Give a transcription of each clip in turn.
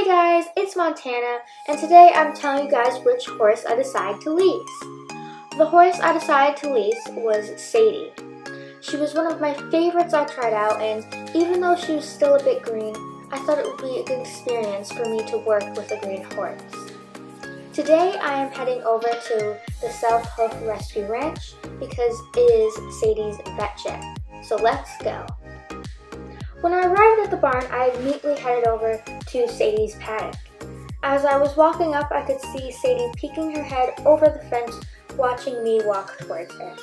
Hey guys, it's Montana, and today I'm telling you guys which horse I decided to lease. The horse I decided to lease was Sadie. She was one of my favorites I tried out, and even though she was still a bit green, I thought it would be a good experience for me to work with a green horse. Today I am heading over to the South Hoof Rescue Ranch because it is Sadie's vet check. So let's go. When I arrived at the barn, I immediately headed over to Sadie's paddock. As I was walking up, I could see Sadie peeking her head over the fence, watching me walk towards her.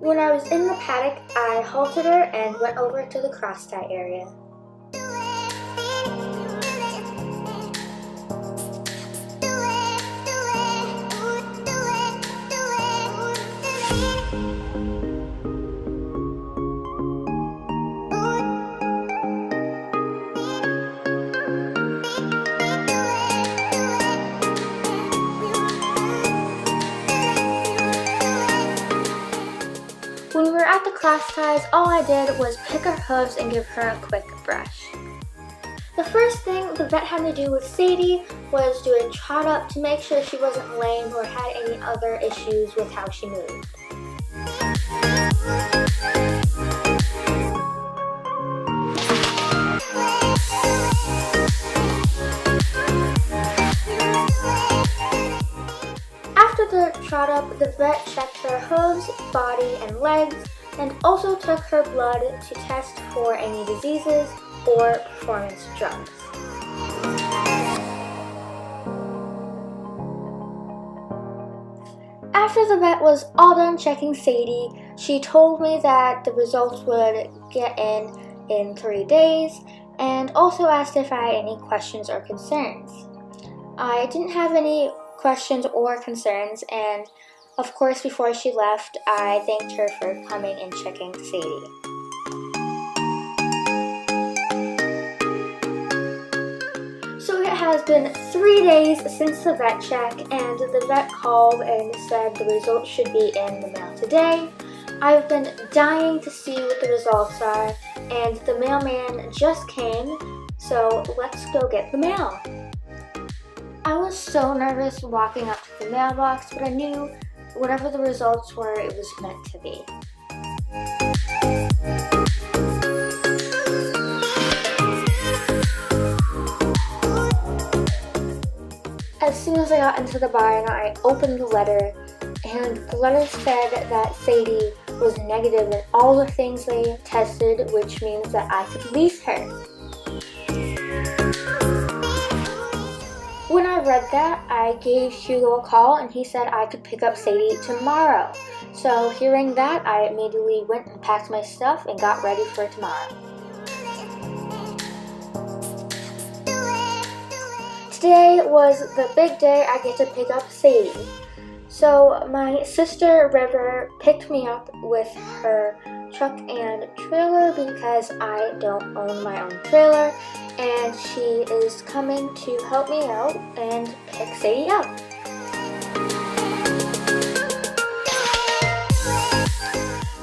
When I was in the paddock, I halted her and went over to the cross tie area. When we were at the cross ties, all I did was pick her hooves and give her a quick brush. The first thing the vet had to do with Sadie was do a trot up to make sure she wasn't lame or had any other issues with how she moved. After the trot up, the vet checked her hooves, body, and legs, and also took her blood to test for any diseases or performance drugs. After the vet was all done checking Sadie, she told me that the results would get in 3 days, and also asked if I had any questions or concerns. I didn't have any questions or concerns, and of course before she left, I thanked her for coming and checking Sadie. So it has been 3 days since the vet check, and the vet called and said the results should be in the mail today. I've been dying to see what the results are, and the mailman just came, so let's go get the mail. I was so nervous walking up to the mailbox, but I knew whatever the results were, it was meant to be. As soon as I got into the barn, I opened the letter, and the letter said that Sadie was negative in all the things they tested, which means that I could lease her. When I read that, I gave Hugo a call and he said I could pick up Sadie tomorrow. So hearing that, I immediately went and packed my stuff and got ready for tomorrow. Today was the big day I get to pick up Sadie. So my sister River picked me up with her truck and trailer because I don't own my own trailer, and she is coming to help me out and pick Sadie up.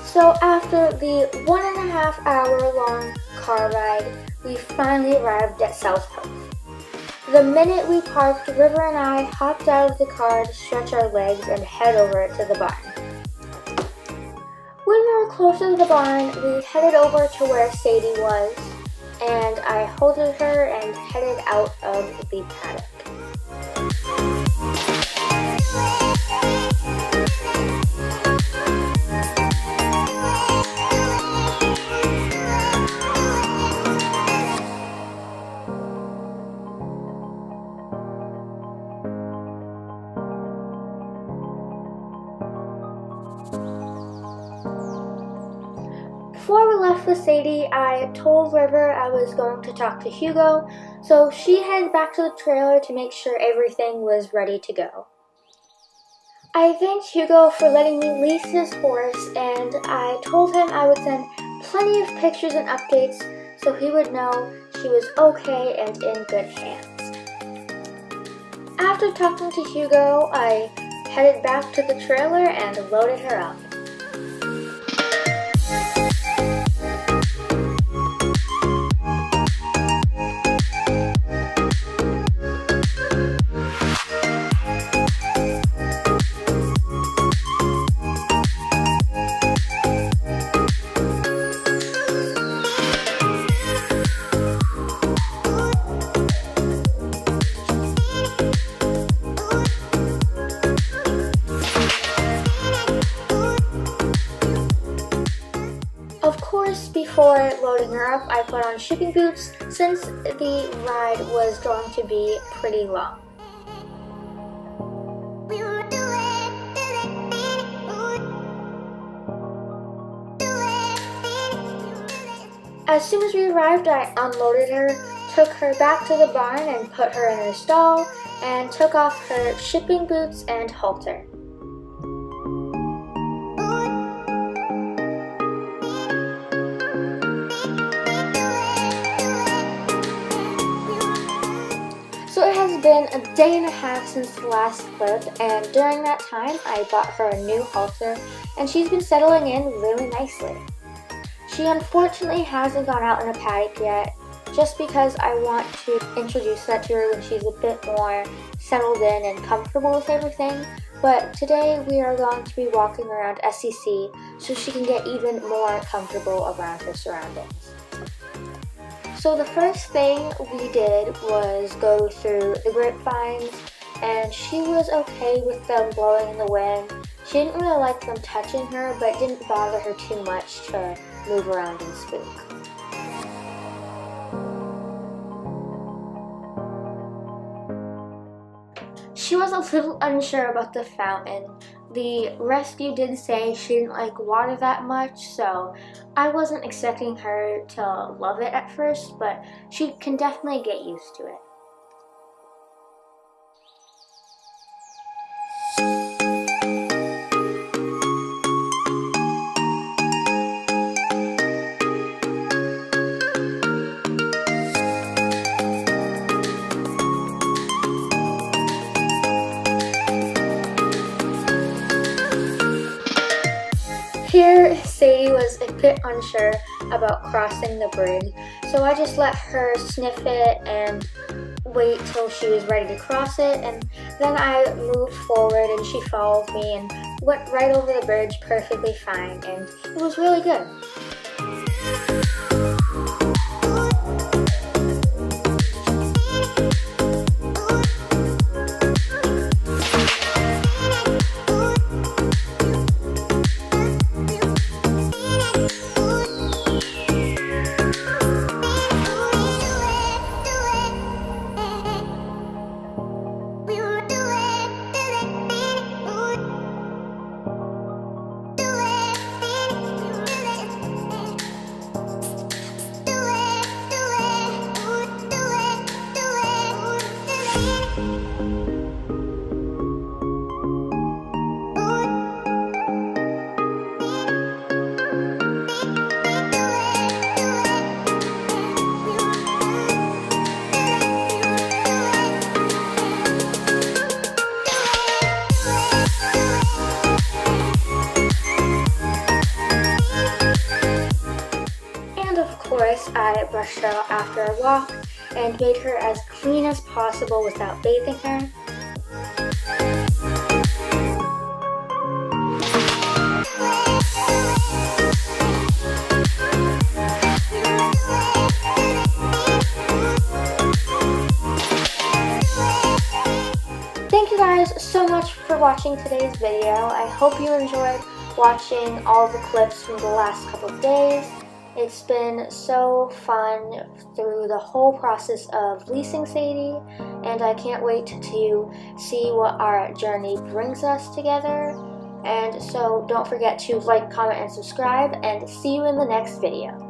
So after the 1.5 hour long car ride, we finally arrived at South Hoof. The minute we parked, River and I hopped out of the car to stretch our legs and head over to the barn. When we were closer to the barn, we headed over to where Sadie was, and I halted her and headed out of the paddock. Before we left with Sadie, I told River I was going to talk to Hugo, so she headed back to the trailer to make sure everything was ready to go. I thanked Hugo for letting me lease his horse, and I told him I would send plenty of pictures and updates so he would know she was okay and in good hands. After talking to Hugo, I headed back to the trailer and loaded her up. Of course, before loading her up, I put on shipping boots since the ride was going to be pretty long. As soon as we arrived, I unloaded her, took her back to the barn and put her in her stall, and took off her shipping boots and halter. So it has been a day and a half since the last clip, and during that time I bought her a new halter and she's been settling in really nicely. She unfortunately hasn't gone out in a paddock yet, just because I want to introduce that to her when she's a bit more settled in and comfortable with everything. But today we are going to be walking around SCC so she can get even more comfortable around her surroundings. So the first thing we did was go through the grapevines, and she was okay with them blowing in the wind. She didn't really like them touching her, but it didn't bother her too much to move around and spook. She was a little unsure about the fountain. The rescue did say she didn't like water that much, so I wasn't expecting her to love it at first, but she can definitely get used to it. Here, Sadie was a bit unsure about crossing the bridge, so I just let her sniff it and wait till she was ready to cross it, and then I moved forward and she followed me and went right over the bridge perfectly fine, and it was really good. I brushed her out after a walk and made her as clean as possible without bathing her. Thank you guys so much for watching today's video. I hope you enjoyed watching all the clips from the last couple of days. It's been so fun through the whole process of leasing Sadie, and I can't wait to see what our journey brings us together. And so don't forget to like, comment, and subscribe, and see you in the next video.